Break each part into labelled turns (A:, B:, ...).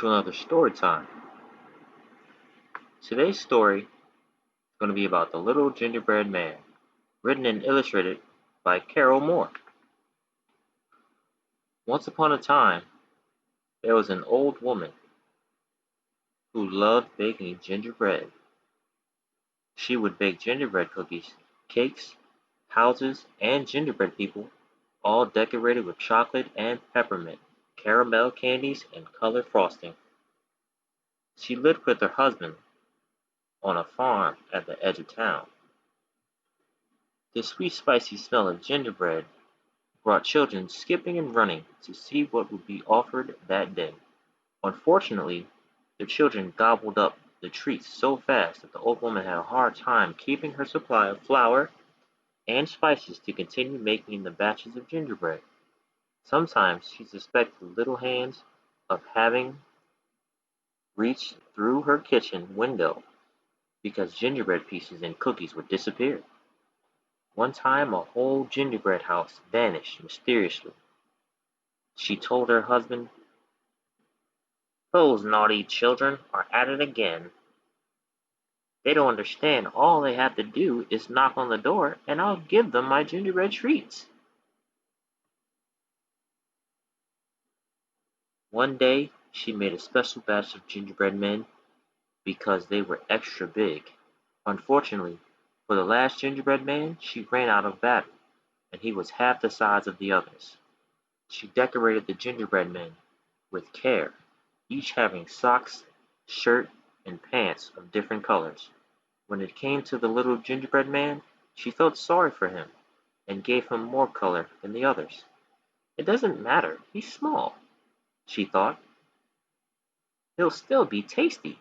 A: to another story time. Today's story is going to be about the Little Gingerbread Man, written and illustrated by Carol Moore. Once upon a time, there was an old woman who loved baking gingerbread. She would bake gingerbread cookies, cakes, houses, and gingerbread people, all decorated with chocolate and peppermint, caramel candies, and colored frosting. She lived with her husband on a farm at the edge of town. The sweet spicy smell of gingerbread brought children skipping and running to see what would be offered that day. Unfortunately, the children gobbled up the treats so fast that the old woman had a hard time keeping her supply of flour and spices to continue making the batches of gingerbread. Sometimes she suspected the little hands of having reached through her kitchen window because gingerbread pieces and cookies would disappear. One time a whole gingerbread house vanished mysteriously. She told her husband, "Those naughty children are at it again. They don't understand all they have to do is knock on the door and I'll give them my gingerbread treats." One day she made a special batch of gingerbread men because they were extra big. Unfortunately, for the last gingerbread man she ran out of batter, and he was half the size of the others. She decorated the gingerbread men with care, each having socks, shirt, and pants of different colors. When it came to the little gingerbread man, she felt sorry for him and gave him more color than the others. "It doesn't matter, he's small," she thought. "He'll still be tasty."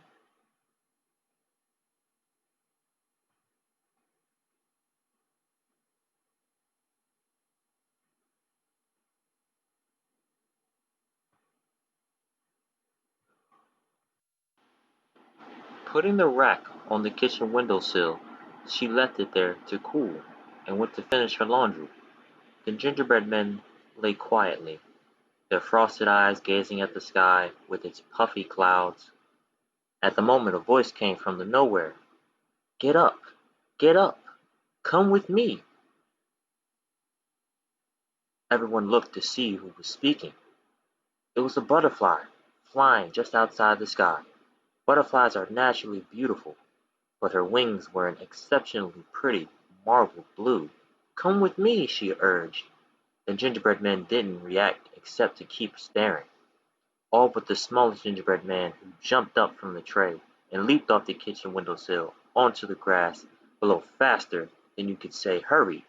A: Putting the rack on the kitchen windowsill, she left it there to cool and went to finish her laundry. The gingerbread men lay quietly, their frosted eyes gazing at the sky with its puffy clouds. At the moment a voice came from the nowhere. "Get up! Get up! Come with me!" Everyone looked to see who was speaking. It was a butterfly, flying just outside the sky. Butterflies are naturally beautiful, but her wings were an exceptionally pretty marble blue. "Come with me," she urged. The gingerbread men didn't react except to keep staring, all but the smallest gingerbread man, who jumped up from the tray and leaped off the kitchen windowsill onto the grass below faster than you could say hurry.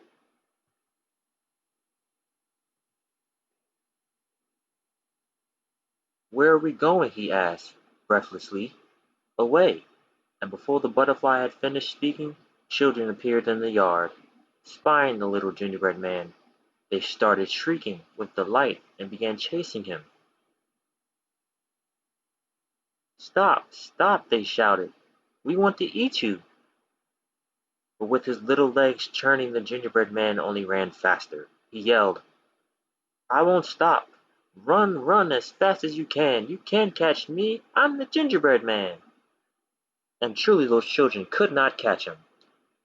A: "Where are we going?" he asked, breathlessly. "Away." And before the butterfly had finished speaking, children appeared in the yard. Spying the little gingerbread man, they started shrieking with delight and began chasing him. "Stop! Stop!" they shouted. "We want to eat you!" But with his little legs churning, the gingerbread man only ran faster. He yelled, "I won't stop! Run, run as fast as you can! You can't catch me! I'm the gingerbread man!" And truly those children could not catch him.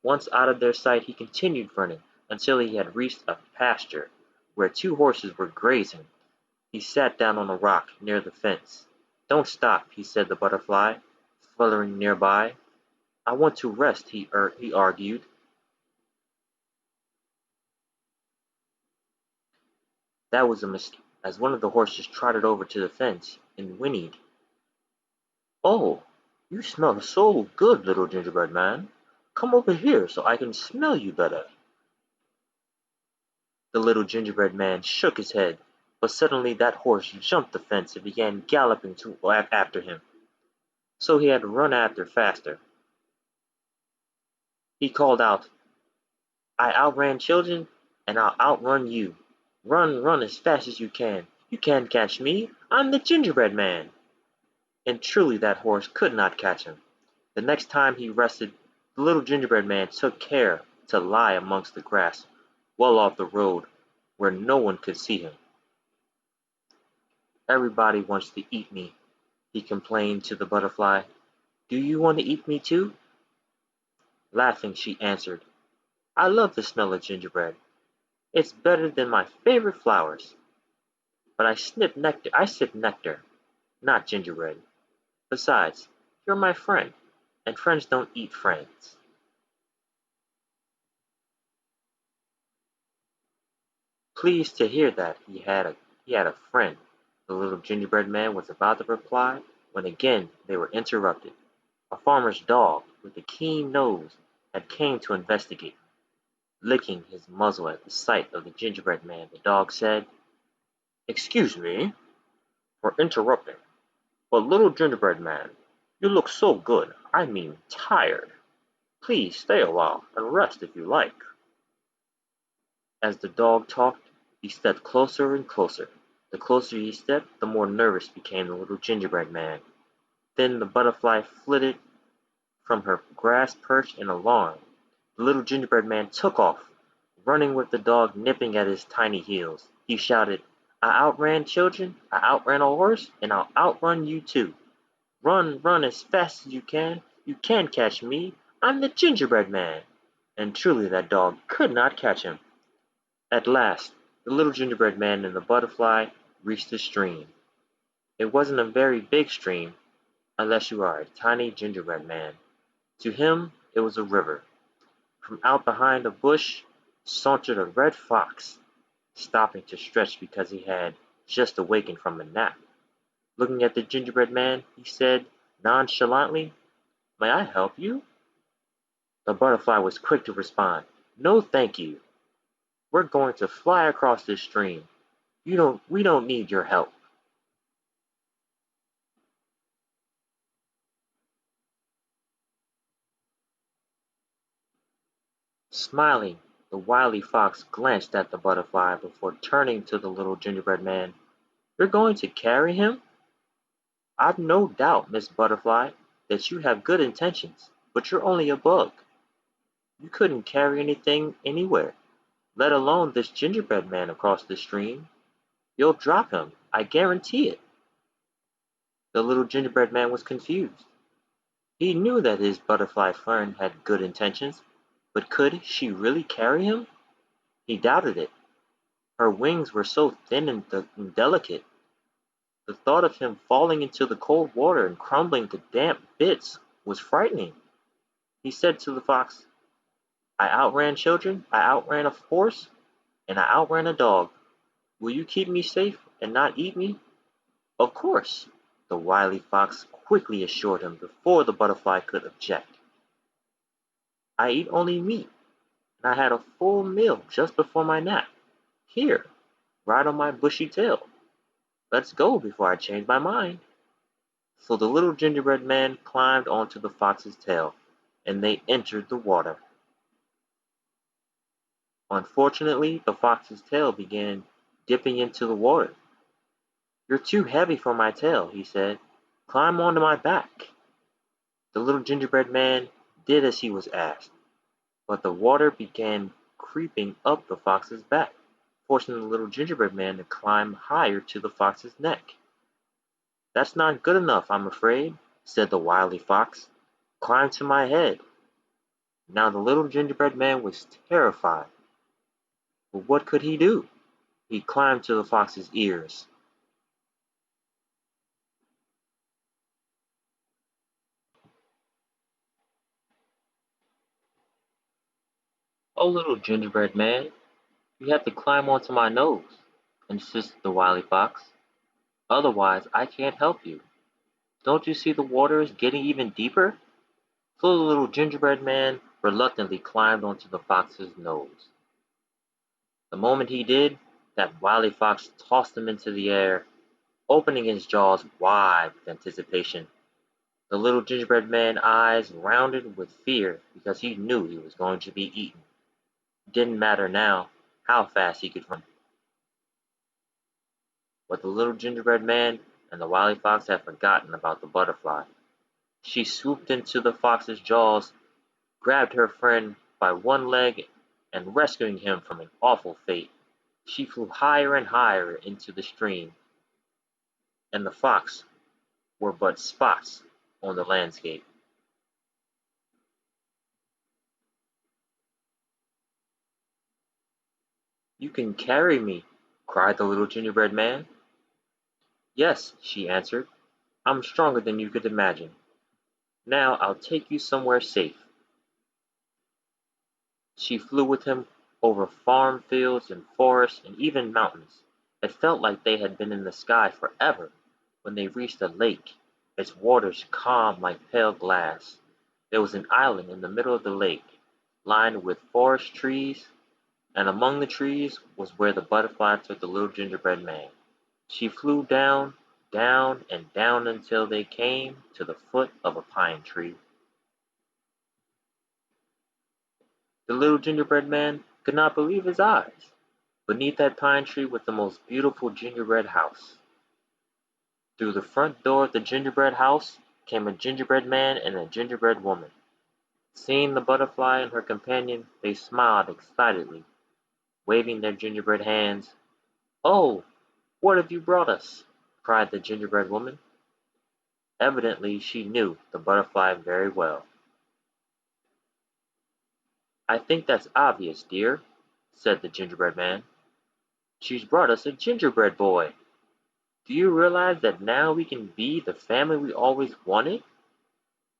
A: Once out of their sight he continued running until he had reached a pasture where two horses were grazing. He sat down on a rock near the fence. "Don't stop," he said to the butterfly, fluttering nearby. "I want to rest," he argued. That was a mistake, as one of the horses trotted over to the fence and whinnied. "Oh, you smell so good, little gingerbread man. Come over here so I can smell you better." The little gingerbread man shook his head, but suddenly that horse jumped the fence and began galloping after him. So he had to run after faster. He called out, "I outran children, and I'll outrun you. Run, run as fast as you can. You can't catch me. I'm the gingerbread man." And truly that horse could not catch him. The next time he rested, the little gingerbread man took care to lie amongst the grass, well off the road, where no one could see him. "Everybody wants to eat me," he complained to the butterfly. "Do you want to eat me too?" Laughing, she answered, "I love the smell of gingerbread. It's better than my favorite flowers. But I sip nectar, not gingerbread. Besides, you're my friend, and friends don't eat friends." Pleased to hear that he had a friend, the little gingerbread man was about to reply when again they were interrupted. A farmer's dog with a keen nose had came to investigate. Licking his muzzle at the sight of the gingerbread man, the dog said, "Excuse me for interrupting, but little gingerbread man, you look so good, I mean tired. Please stay a while and rest if you like." As the dog talked, he stepped closer and closer. The closer he stepped, the more nervous became the little gingerbread man. Then the butterfly flitted from her grass perch in alarm. The little gingerbread man took off, running with the dog nipping at his tiny heels. He shouted, "I outran children, I outran a horse, and I'll outrun you too. Run, run as fast as you can. You can't catch me. I'm the gingerbread man." And truly that dog could not catch him. At last, the little gingerbread man and the butterfly reached the stream. It wasn't a very big stream, unless you are a tiny gingerbread man. To him, it was a river. From out behind a bush sauntered a red fox, stopping to stretch because he had just awakened from a nap. Looking at the gingerbread man, he said nonchalantly, "May I help you?" The butterfly was quick to respond, "No, thank you. We're going to fly across this stream. We don't need your help." Smiling, the wily fox glanced at the butterfly before turning to the little gingerbread man. "You're going to carry him? I've no doubt, Miss Butterfly, that you have good intentions, but you're only a bug. You couldn't carry anything anywhere, let alone this gingerbread man across the stream. You'll drop him, I guarantee it." The little gingerbread man was confused. He knew that his butterfly friend had good intentions, but could she really carry him? He doubted it. Her wings were so thin and delicate. The thought of him falling into the cold water and crumbling to damp bits was frightening. He said to the fox, "I outran children, I outran a horse, and I outran a dog. Will you keep me safe and not eat me?" "Of course," the wily fox quickly assured him before the butterfly could object. "I eat only meat, and I had a full meal just before my nap. Here, ride on my bushy tail. Let's go before I change my mind." So the little gingerbread man climbed onto the fox's tail, and they entered the water. Unfortunately, the fox's tail began dipping into the water. "You're too heavy for my tail," he said. "Climb onto my back." The little gingerbread man did as he was asked, but the water began creeping up the fox's back, forcing the little gingerbread man to climb higher to the fox's neck. "That's not good enough, I'm afraid," said the wily fox. "Climb to my head." Now the little gingerbread man was terrified, but what could he do? He climbed to the fox's ears. "Oh, little gingerbread man, you have to climb onto my nose," insisted the wily fox. "Otherwise I can't help you. Don't you see the water is getting even deeper?" So the little gingerbread man reluctantly climbed onto the fox's nose. The moment he did, that wily fox tossed him into the air, opening his jaws wide with anticipation. The little gingerbread man's eyes rounded with fear because he knew he was going to be eaten. It didn't matter now how fast he could run. But the little gingerbread man and the wily fox had forgotten about the butterfly. She swooped into the fox's jaws, grabbed her friend by one leg, and rescuing him from an awful fate, she flew higher and higher into the stream, and the fox, were but spots on the landscape. "You can carry me!" cried the little gingerbread man. "Yes," she answered, "I'm stronger than you could imagine. Now I'll take you somewhere safe." She flew with him over farm fields and forests and even mountains. It felt like they had been in the sky forever when they reached a lake, its waters calm like pale glass. There was an island in the middle of the lake, lined with forest trees, and among the trees was where the butterfly took the little gingerbread man. She flew down, down, and down until they came to the foot of a pine tree. The little gingerbread man could not believe his eyes. Beneath that pine tree was the most beautiful gingerbread house. Through the front door of the gingerbread house came a gingerbread man and a gingerbread woman. Seeing the butterfly and her companion, they smiled excitedly, waving their gingerbread hands. "Oh, what have you brought us?" cried the gingerbread woman. Evidently she knew the butterfly very well. "I think that's obvious, dear," said the gingerbread man. "She's brought us a gingerbread boy. Do you realize that now we can be the family we always wanted?"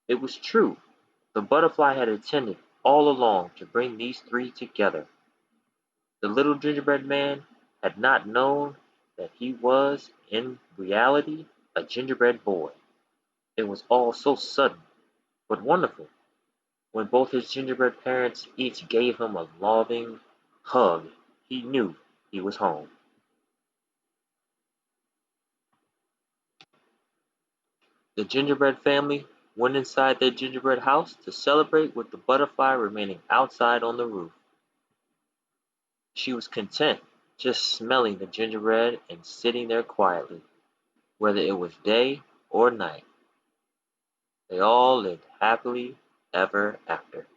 A: It was true. The butterfly had intended all along to bring these three together. The little gingerbread man had not known that he was, in reality, a gingerbread boy. It was all so sudden, but wonderful. When both his gingerbread parents each gave him a loving hug, he knew he was home. The gingerbread family went inside their gingerbread house to celebrate with the butterfly remaining outside on the roof. She was content just smelling the gingerbread and sitting there quietly, whether it was day or night. They all lived happily ever after.